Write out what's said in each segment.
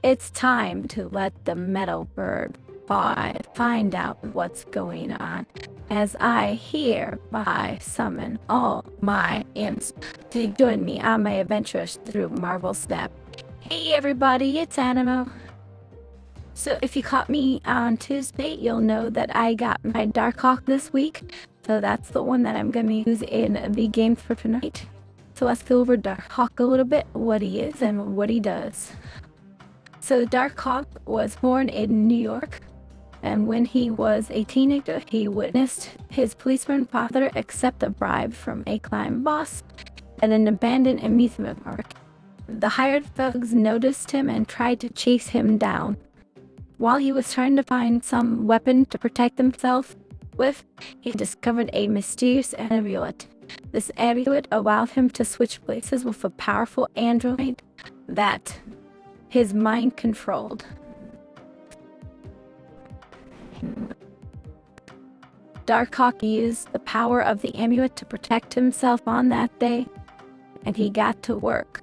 It's time to let the metal bird fly, find out what's going on, as I hereby summon all my imps to join me on my adventures through Marvel Snap. Hey everybody, it's Animo. So if you caught me on Tuesday, you'll know that I got my Darkhawk this week. So that's the one that I'm going to use in the game for tonight. So let's go over Darkhawk a little bit, what he is and what he does. So Darkhawk was born in New York, and when he was a teenager, he witnessed his policeman father accept a bribe from a crime boss at an abandoned amusement park. The hired thugs noticed him and tried to chase him down. While he was trying to find some weapon to protect himself with, he discovered a mysterious amulet. This amulet allowed him to switch places with a powerful android that his mind controlled. Darkhawk used the power of the amulet to protect himself on that day, and he got to work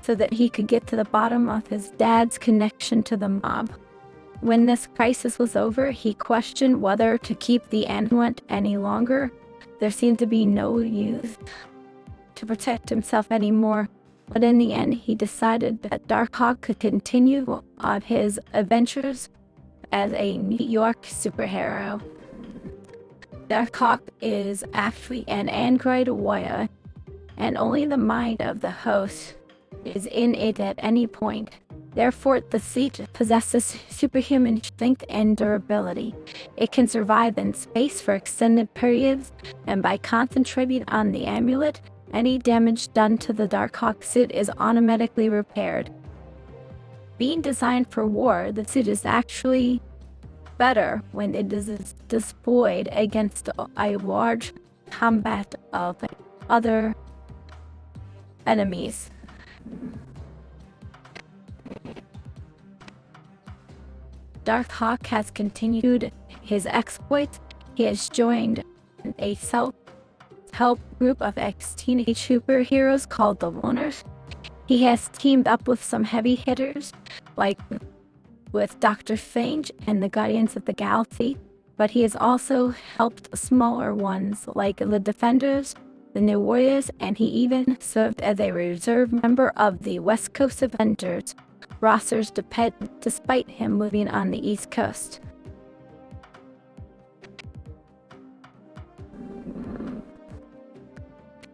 so that he could get to the bottom of his dad's connection to the mob. When this crisis was over, he questioned whether to keep the amulet any longer. There seemed to be no use to protect himself anymore. But in the end, he decided that Darkhawk could continue on his adventures as a New York superhero. Darkhawk is actually an android warrior, and only the mind of the host is in it at any point. Therefore, the seat possesses superhuman strength and durability. It can survive in space for extended periods, and by concentrating on the amulet, any damage done to the Darkhawk suit is automatically repaired. Being designed for war, the suit is actually better when it is deployed against a large combat of other enemies. Darkhawk has continued his exploits. He has joined a self-help group of ex-teenage superheroes called the Loners. He has teamed up with some heavy hitters, like with Dr. Strange and the Guardians of the Galaxy, but he has also helped smaller ones like the Defenders, the New Warriors, and he even served as a reserve member of the West Coast Avengers rosters despite him moving on the East Coast.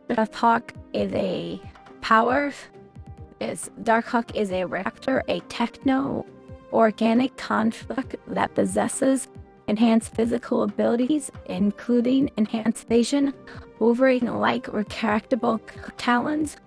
Darkhawk is a reactor, a techno-organic construct that possesses enhanced physical abilities, including enhanced vision, Wolverine-like retractable talons,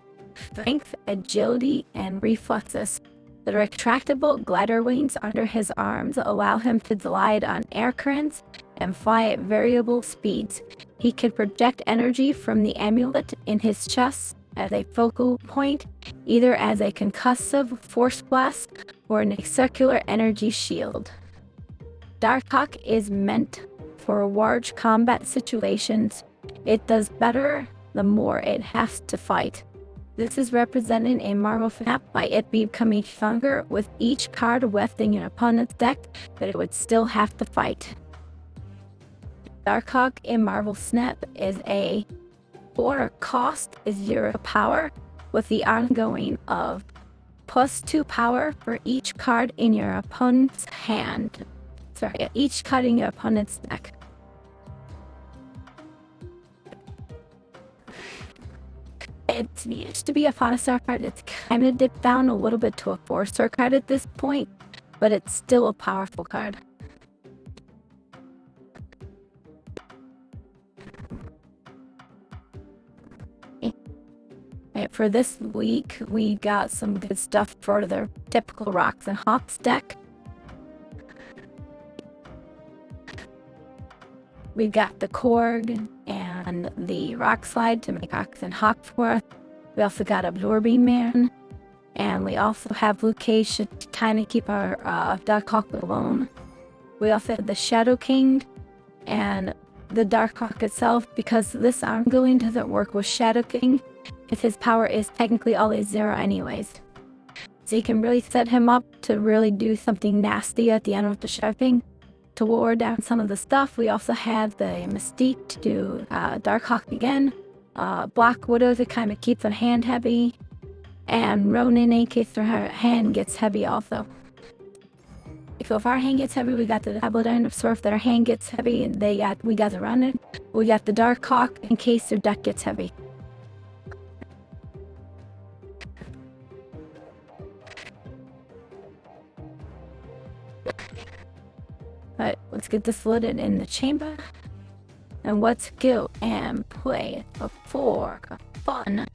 strength, agility, and reflexes. The retractable glider wings under his arms allow him to glide on air currents and fly at variable speeds. He can project energy from the amulet in his chest as a focal point, either as a concussive force blast or in a circular energy shield. Darkhawk is meant for large combat situations. It does better the more it has to fight. This is represented in Marvel Snap by it becoming stronger with each card left in your opponent's deck, but it would still have to fight. Darkhawk in Marvel Snap is a 4 cost is 0 power with the ongoing of +2 power for each card in your opponent's hand. Each card in your opponent's deck. It used to be a 5-star card. It's kind of dipped down a little bit to a 4-star card at this point, but it's still a powerful card. For this week, we got some good stuff for the typical Rocks and Hawks deck. We've got the Korg and the Rock Slide to make Rocks and Hawks for us. We also got Absorbing Man, and we also have Luke Cage to kind of keep our Darkhawk alone. We also have the Shadow King and the Darkhawk itself, because this ongoing doesn't work with Shadow King, if his power is technically always 0 anyways. So you can really set him up to really do something nasty at the end of the shoving to ward down some of the stuff. We also have the Mystique to do Darkhawk again, Black Widow to kind of keep the hand heavy, and Ronin in case their hand gets heavy also. If our hand gets heavy, we got the double down. So if their hand gets heavy, we got the Ronin. We got the Darkhawk in case their deck gets heavy. But let's get this loaded in the chamber. And let's go and play for fun.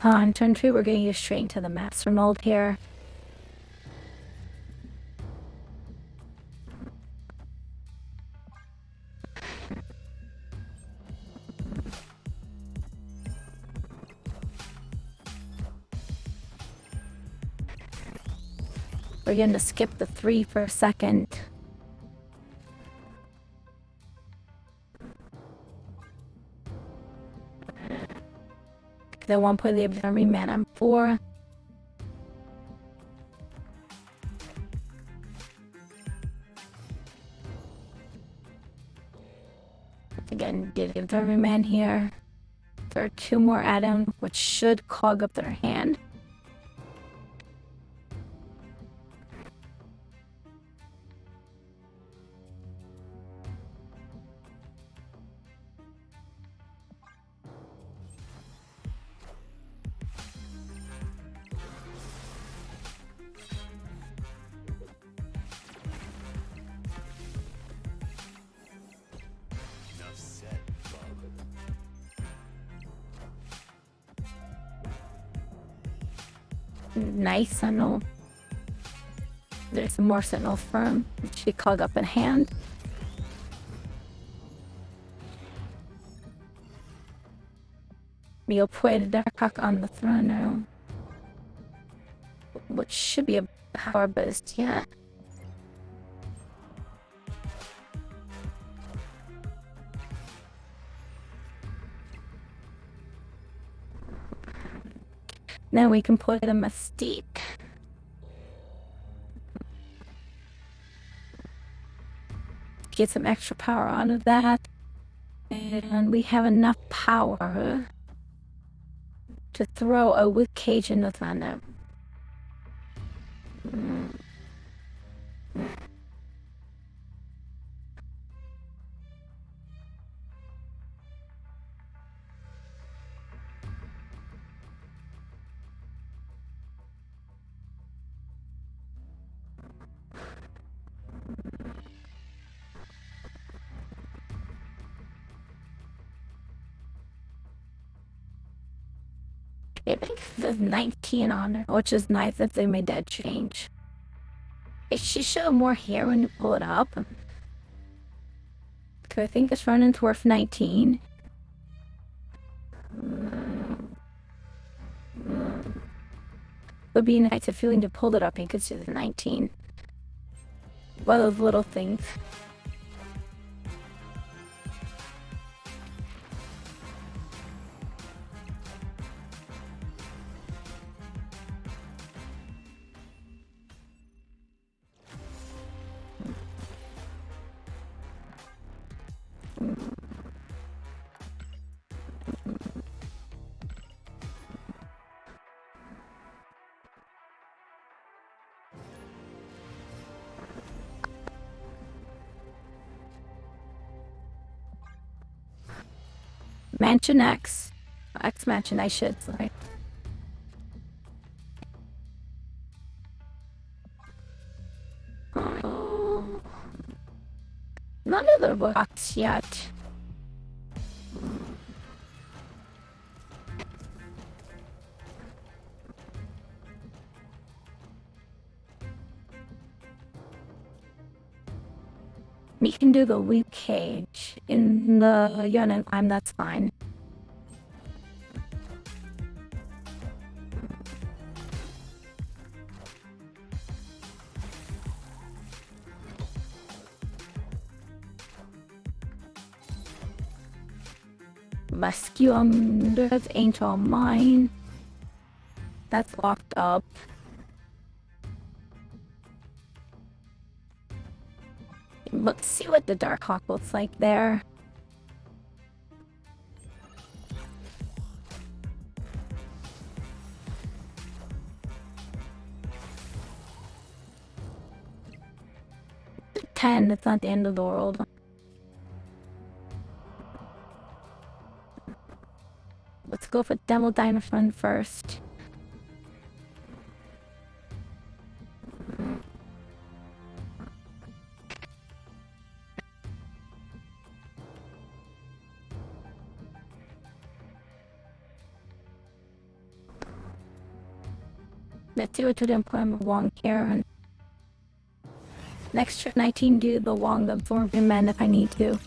On turn 2, we're going to go straight into the master mold here. We're going to skip the 3 for a second. The 1 point the every man on 4. Again, did give every man here. There are 2 more items, which should clog up their hand. Nice Sentinel. There's some more Sentinel firm. She clog up in hand. We'll put Darkhawk on the throne now. Which should be a power boost, yeah. Now we can put a Mystique. Get some extra power out of that. And we have enough power to throw a wood cage in the thunder. I think there's 19 on her, which is nice that they made that change. It should show more here when you pull it up. So I think this running's worth 19. Would be nice if you to pull it up and could see the 19. One of those little things. Mansion X. X Mansion, I should say. Oh. None of the books yet. We can do the weak cage in the Yunnan time, that's fine. Rescue there's Angel Mine. That's locked up. Let's see what the Darkhawk looks like there. $10, it's not the end of the world. Let's go for Demo Dinophone first. Let's see what to employment Wong here. Next trip 19 do the Wong absorbing men if I need to.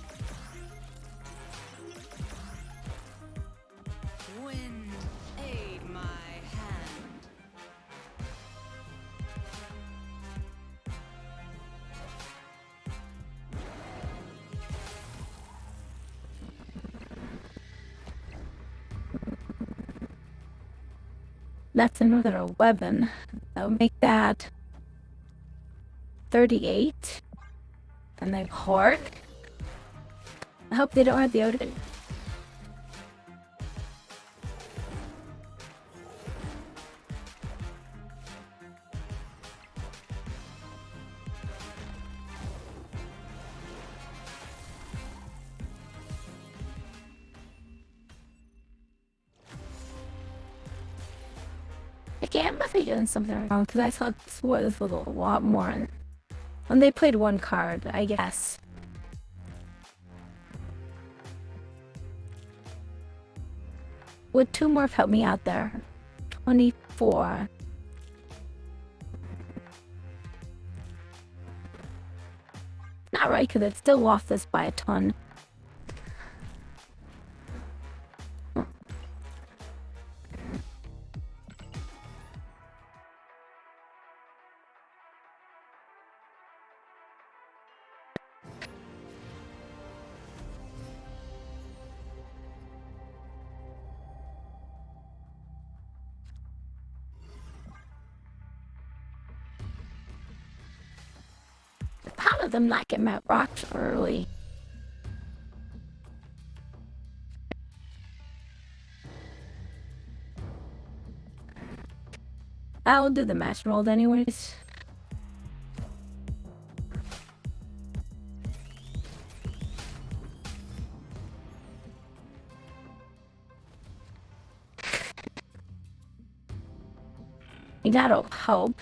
Wind, aid my hand. That's another weapon. That would make that 38. And they Hork. I hope they don't have the Odin. Okay, I must be doing something wrong because I thought this was a lot more. When they played one card, I guess. Would 2 more help me out there? 24. Not right, because it still lost this by a ton. Part of them like him at rocks early. I'll do the match roll anyways. That'll help.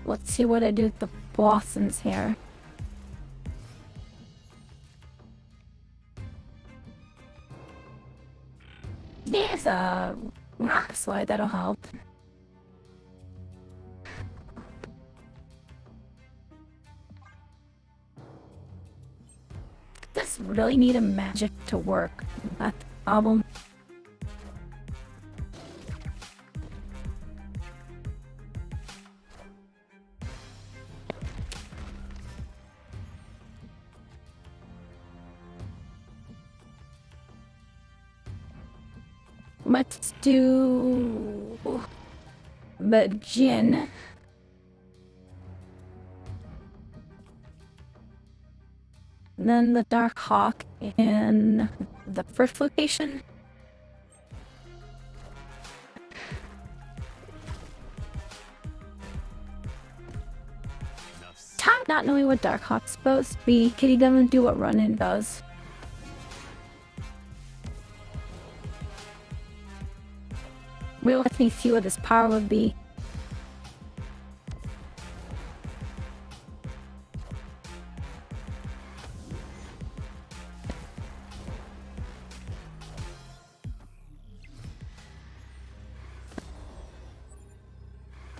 Let's see what I do with the blossoms here. There's a rock slide that'll help. Does really need a magic to work. That's the problem. Let's do the gin. Then the Darkhawk in the first location. Tom not knowing what Darkhawk's supposed to be, Kitty doesn't do what Run-In does. We'll let me see what his power would be.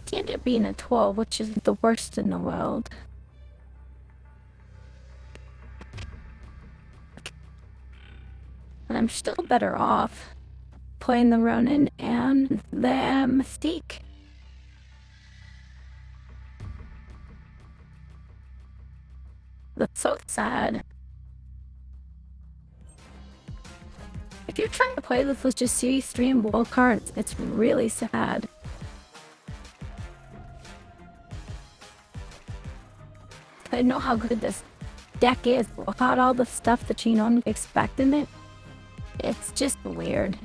He ended up being a 12, which is the worst in the world. And I'm still better off playing the Ronin and the Mystique. That's so sad. If you're trying to play this with just Series 3 and World cards, it's really sad. I know how good this deck is, without all the stuff that you don't expect in it. It's just weird.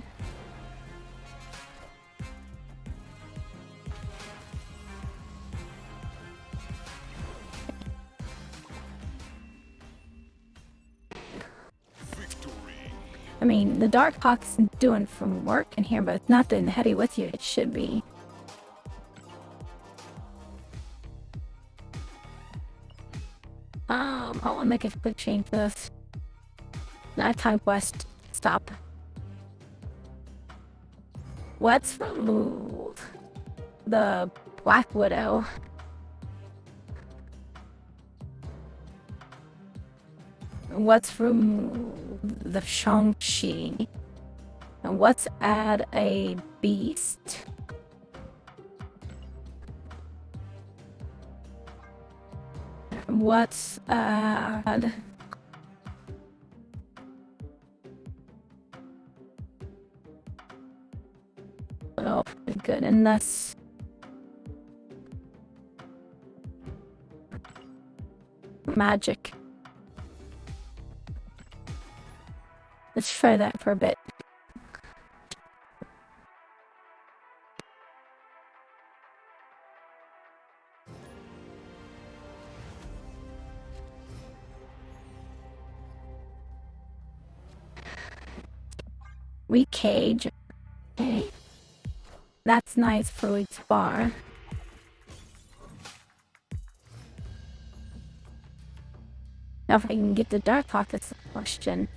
I mean, the Darkhawk's doing some work in here, but it's not doing the heavy with you. It should be. I want to make a quick change for this. Nighttime West. Stop. Let's remove the Black Widow. Let's remove the Shang-Chi. And let's add a beast. Let's add... Oh, good, and that's... magic. Let's try that for a bit. Recage. Okay. That's nice for its bar. Now if I can get the Darkhawk, that's the question.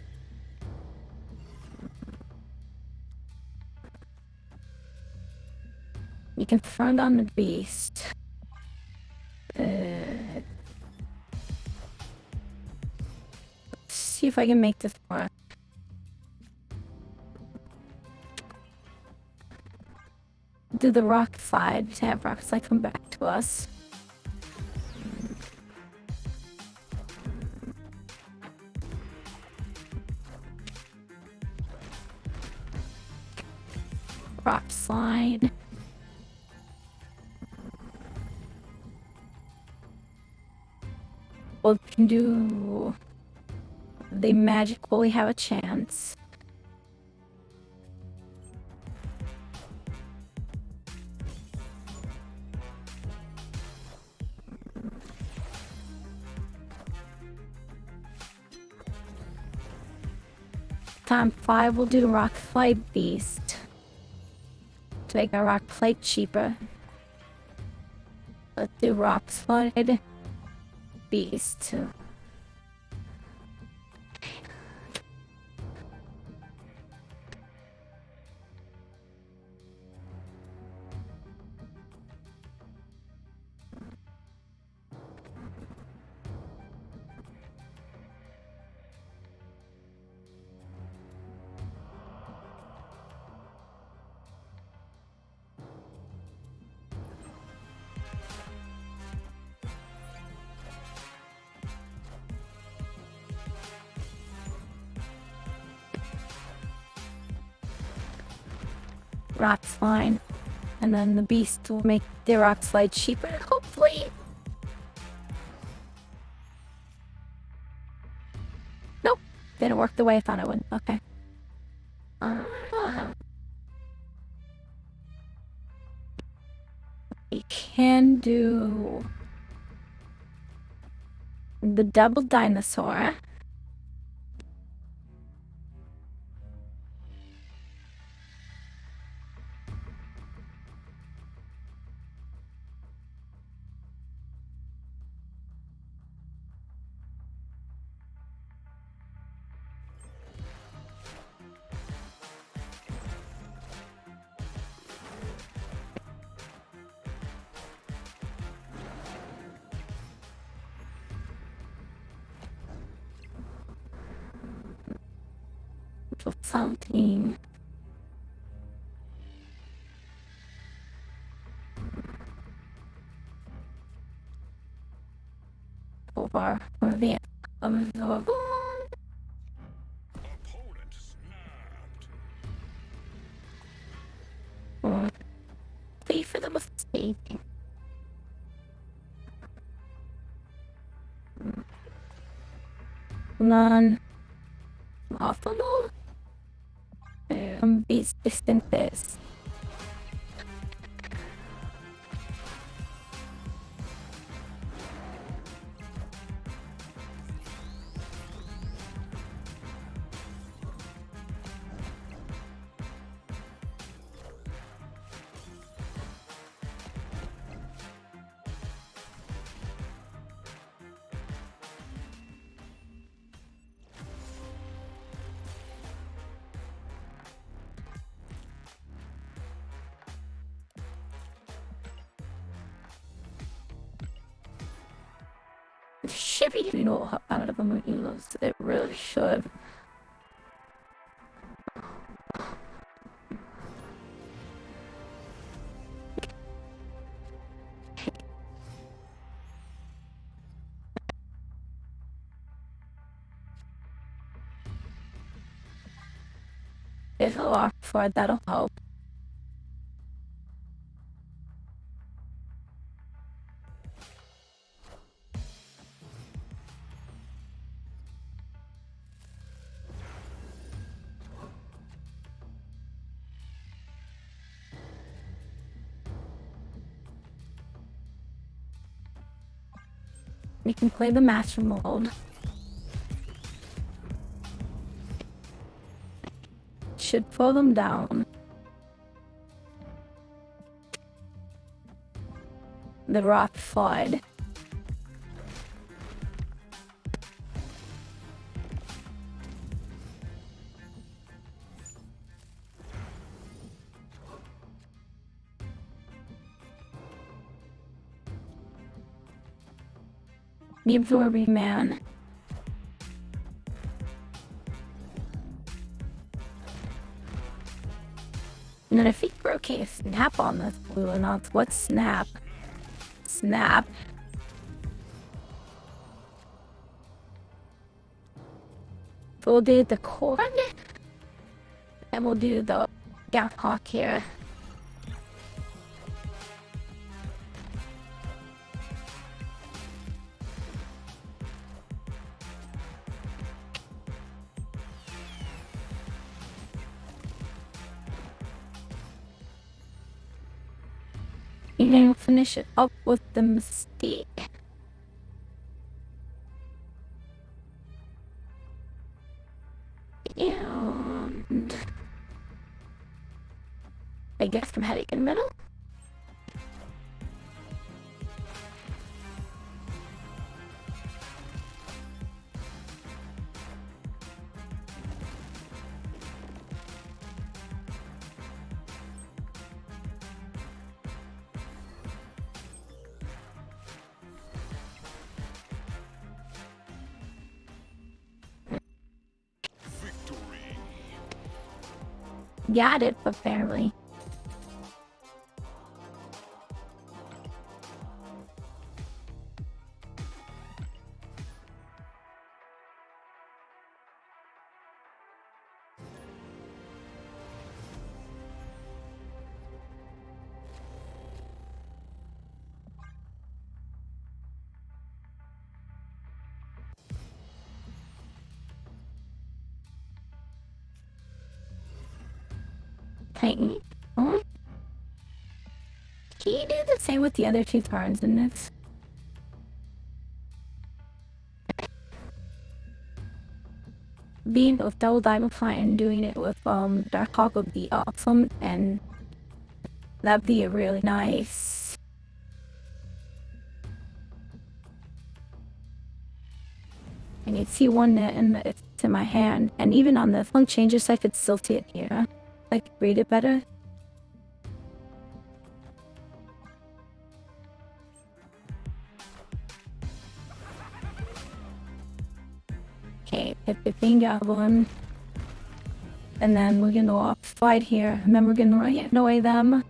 You can front on the beast. Let's see if I can make this work. Do the rock slide. To have rock slide come back to us. Rock slide. Well, we can do the magic. Will we have a chance? Time 5, we'll do rock slide beast to make our rock slide cheaper. Let's do rock slide beast. Rock slide, and then the beast will make the rock slide cheaper, hopefully. Nope, didn't work the way I thought it would. Okay. We can do the double dinosaur. something. Over the Opponent snapped. Pay for the mistake. None. Awful. Beast distances. Should be getting all out of the modules. It really should. If a lock for it, that'll help. We can play the master mode. Should pull them down. The rock flood. The absorbing man. And then if he broke a snap on this blue and not what snap? Snap. We'll do the corn. And we'll do the Darkhawk here. And then we'll finish it up with the mistake. And I guess I'm heading in the middle. Got it, but barely. Can you do the same with the other two turns in this? Being with double diamond fly and doing it with Darkhawk would be awesome, and that'd be really nice. And you'd see one and it's in my hand, and even on the funk changes I could still see it here. Like read it better. Okay, if the thing got one, And then we're gonna go slide here, and then we're gonna annoy them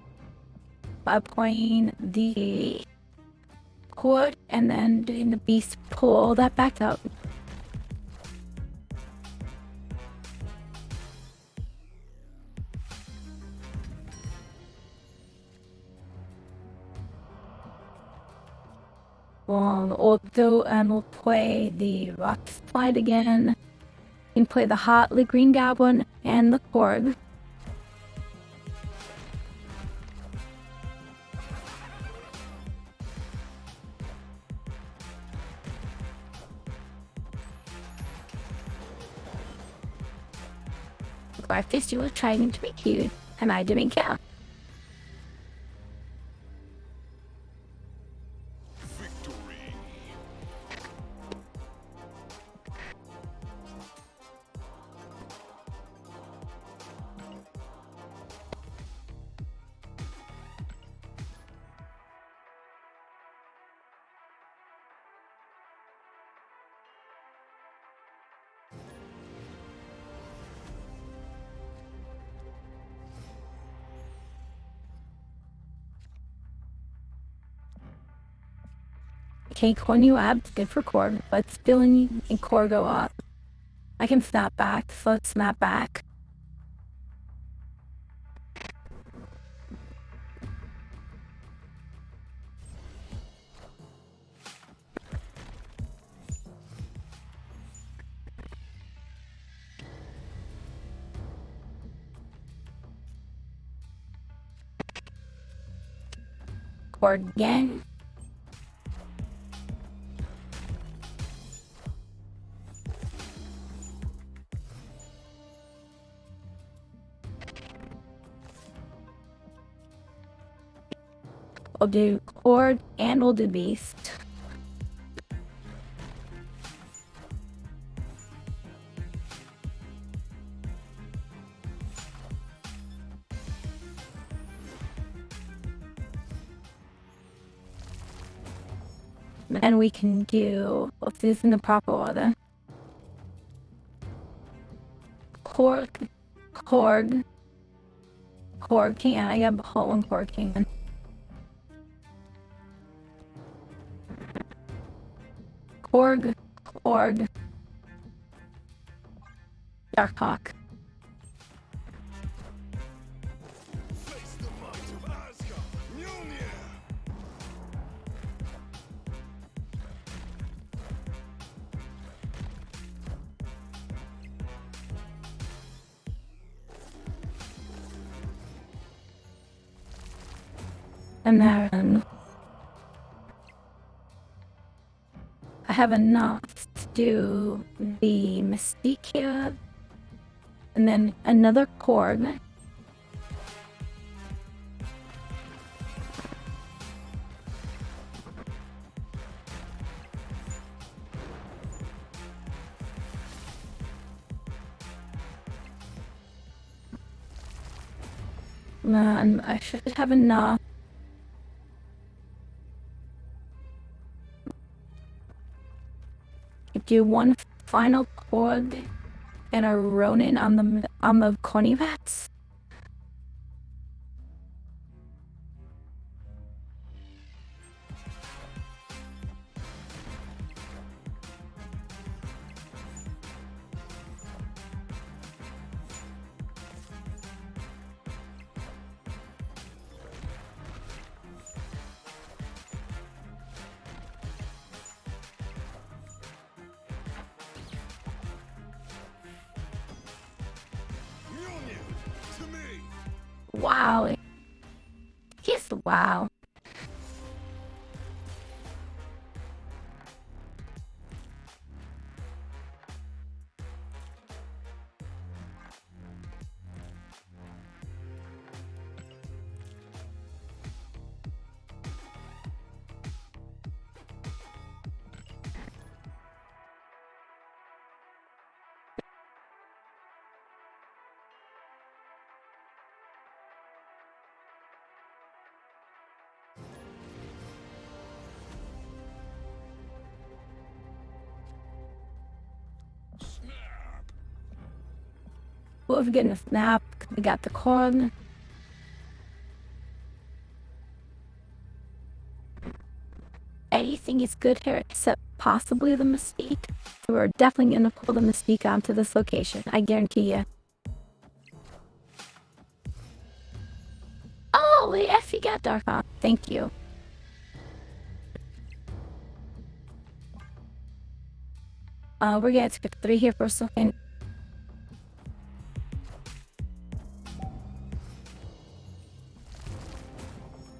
by playing the cord and then doing the beast pull that back up. We'll go and we'll play the rock slide again. You can play the hotly green goblin and the cord. Our fist was trying to be cute, and I didn't care. Victory. Okay, core new abs, good for cord. Let's billing and core go up. I can snap back, so let's snap back. Cord again. We'll do cord and we'll do beast. And we can do, let's do this in the proper order. Cord, cord, cord king. I got a whole one cord king. Korg, Korg, Darkhawk. Face the might of Asgard. Mjolnir. And then I have enough to do the Mystique here. And then another Korg. And I should have enough. Do one final Korg and a Ronin on the Cornivats. Mjolnir. To me. Wow. Yes, wow. cool if we're getting a snap. We got the corn. Anything is good here except possibly the mesquite. So we're definitely gonna pull the mesquite onto this location. I guarantee you. Oh, yes, you got Darkhawk. Thank you. We're gonna skip 3 here for a second.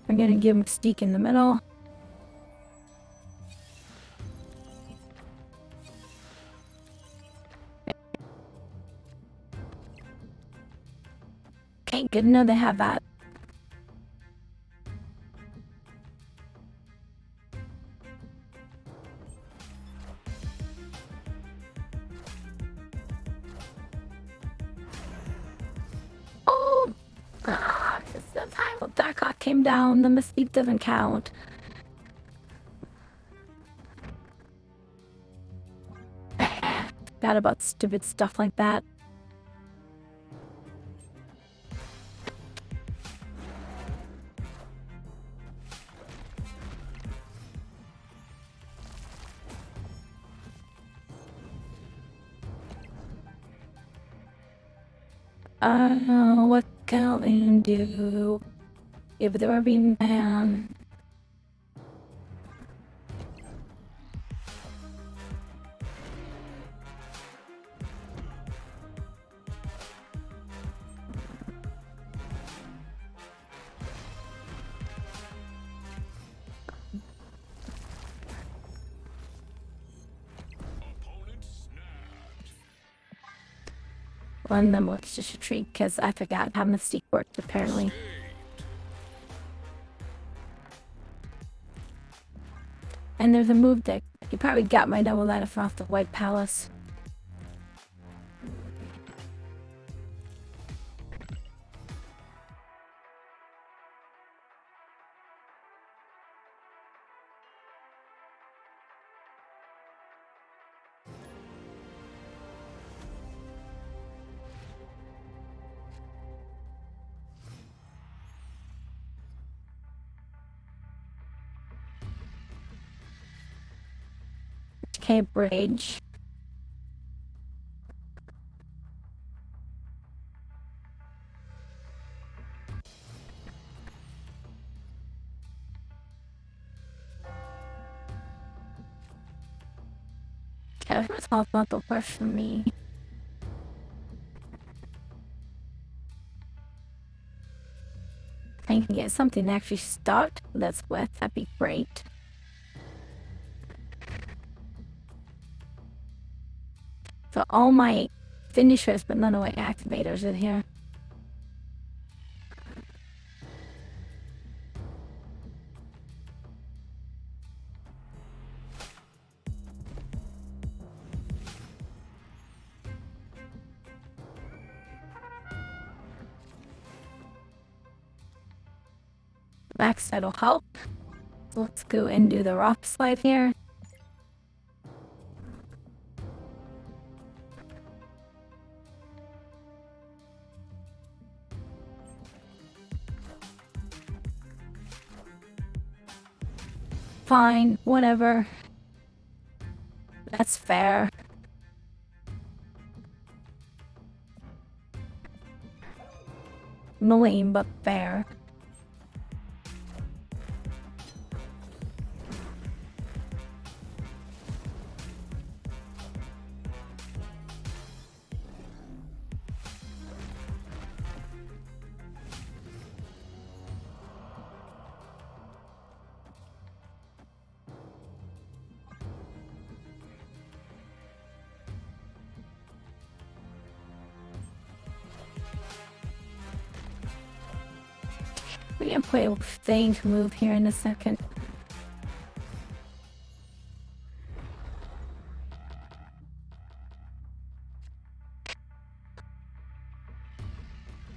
We're gonna give Mystique in the middle. Okay, good to know they have that. Oh! It's the time. Well, Darkhawk came down. The Mystique doesn't count. Bad about stupid stuff like that. What can I do if there were a man? Opponent snapped. One of them was just retreat because I forgot how Mystique worked apparently. And there's a move deck. You probably got my double ladder from off the White Palace. Okay, Rage. Okay, that's not the worst for me. I can get something to actually start this with. That'd be great. So all my finishers, but none of my activators in here. Backside will help. So let's go and do the rock slide here. Fine, whatever. That's fair. Lame, but fair. We can play a strange move here in a second.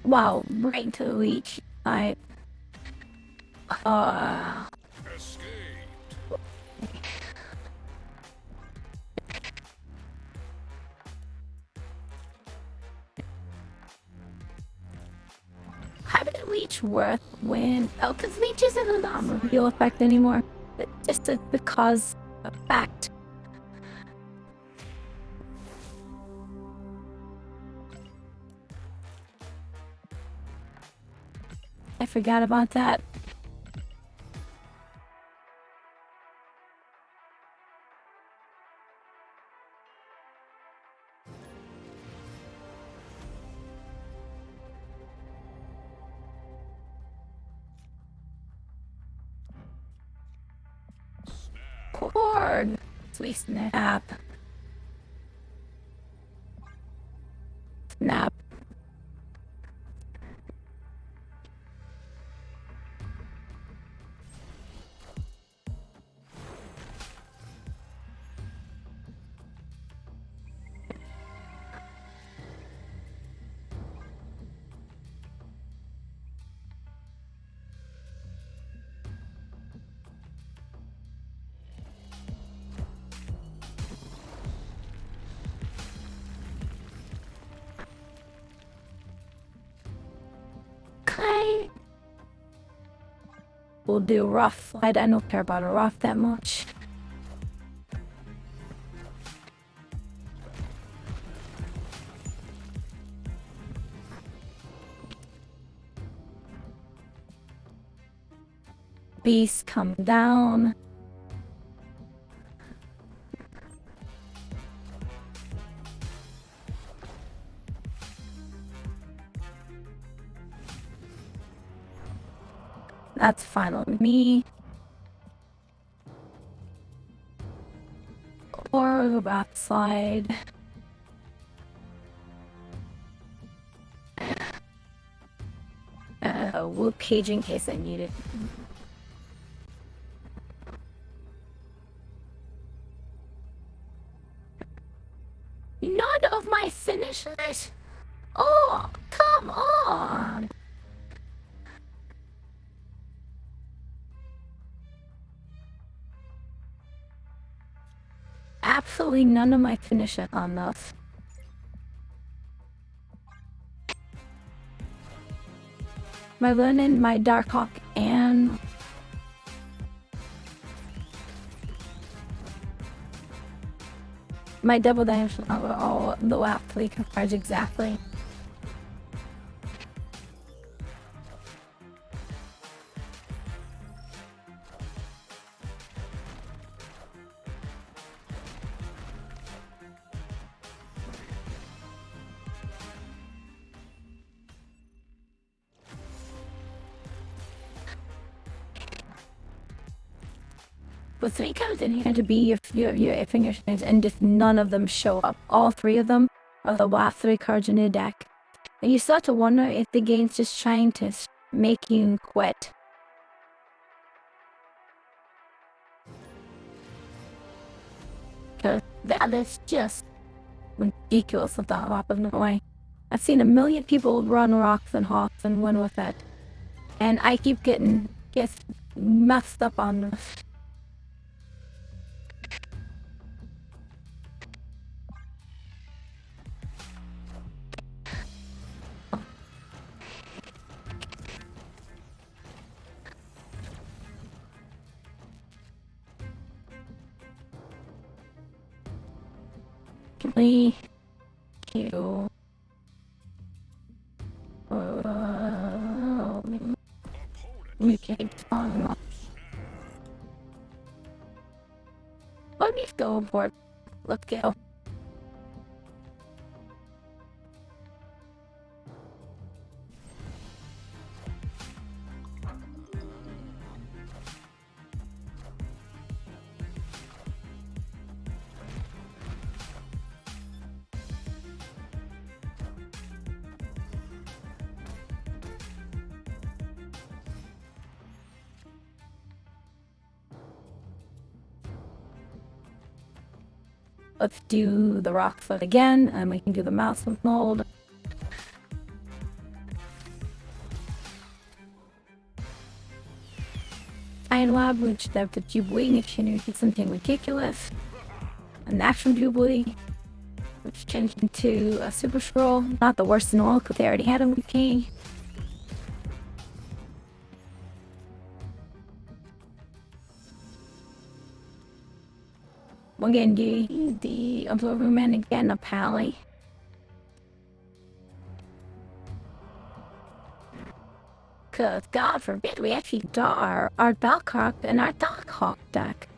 Wow, right to the leech. Escaped. much worth when... Oh, because Leech isn't a non-reveal effect anymore. It's just the cause of fact. I forgot about that. Cord. Sweet snap. Snap. Okay. We'll do rough. I don't care about a rough that much. Beast, come down. That's fine with me. Or go backslide. Whoop cage in case I need it. None of my finishers. Oh, come on. Absolutely none of my finishers on this. My Lenin, my Darkhawk, and my double dimensional are all the last 3 cards exactly. With 3 cards in here to be your fingers and just none of them show up. All 3 of them are the last 3 cards in your deck. And you start to wonder if the game's just trying to make you quit. Because that is just ridiculous of the hop of no way. I've seen a million people run rocks and hops and win with it. And I keep getting messed up on this. Can we can't spawn up. Let me go for it. Let's go. Let's do the rock foot again, and we can do the mouse mold. Iron Lab, which the Jubilee, if you did something ridiculous. A natural Jubilee, which changed into a Super Scroll. Not the worst in all, because they already had a King. We're gonna do the Observer Man again, apparently. Cause God forbid we actually draw our Darkhawk and our Darkhawk deck.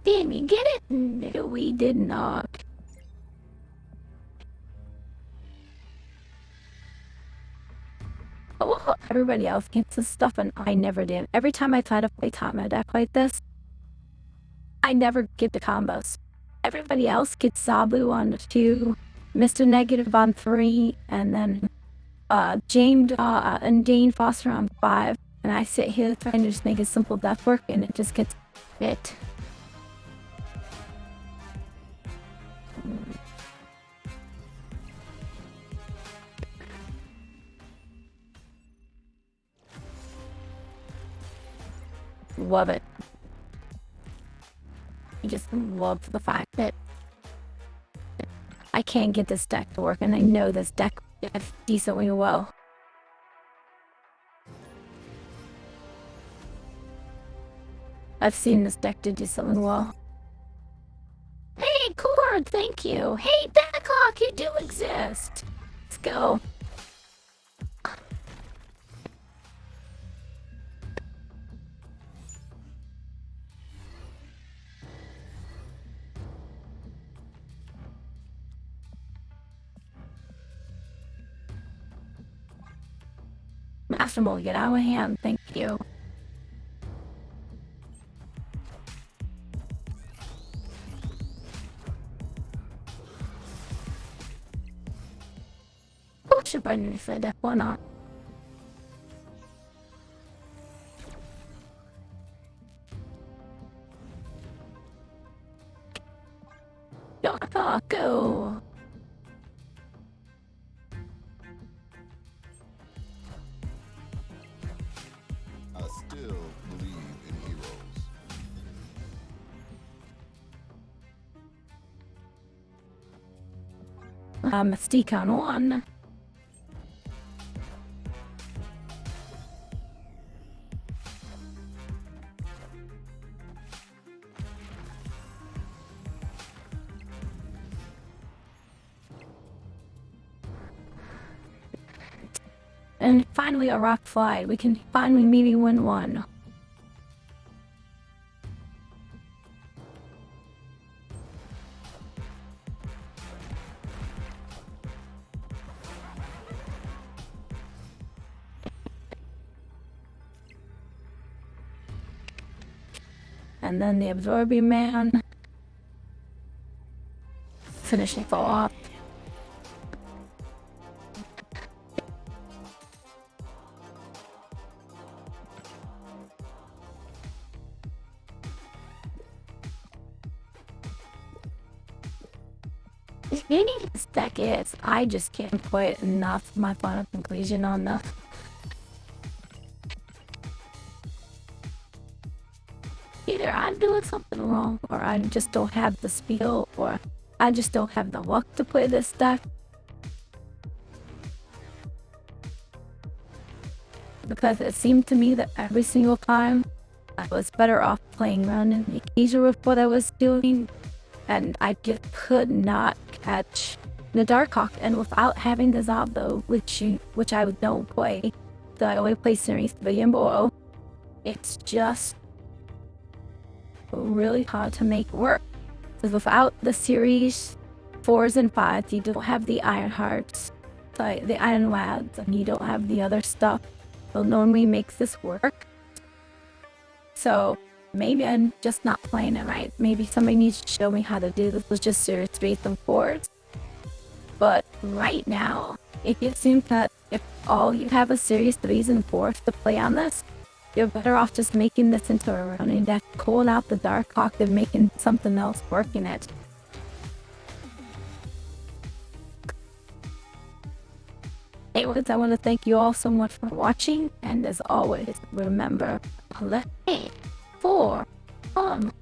Did we get it? No, we did not. Oh, everybody else gets this stuff and I never did. Every time I try to play top my deck like this, I never get the combos. Everybody else gets Zabu on 2, Mr. Negative on 3, and then James and Jane Foster on 5. And I sit here trying to just make a simple death work and it just gets bit. Love it. I just love the fact that I can't get this deck to work, and I know this deck does decently well. I've seen this deck do decently well. Hey, Cord, thank you. Hey, Darkhawk, you do exist. Let's go. Master Ball, get out of hand, thank you. Push a button for that one on. Darkhawk, go. I still believe in heroes. Mystique on 1. And finally a rock slide. We can finally maybe win one. And then the Absorbing Man. Finishing fall off. As unique as this deck is, I just can't put enough of my final conclusion on this. Either I'm doing something wrong, or I just don't have the skill, or I just don't have the luck to play this deck. Because it seemed to me that every single time I was better off playing around in the occasion with what I was doing, and I just could not catch the Darkhawk. And without having the Zabo, which I don't play, so I only play Series 3 and below, it's just really hard to make work. Because without the Series 4s and 5s, you don't have the Iron Hearts, like the Iron Lads, and you don't have the other stuff that normally makes this work. So maybe I'm just not playing it right. Maybe somebody needs to show me how to do this with just Series 3s and 4s. But right now, it seems that if all you have is Series 3s and 4s to play on this, You're better off just making this into a running deck, pulling out the Darkhawk than making something else working it. Anyways, I want to thank you all so much for watching, and as always, remember, play for fun.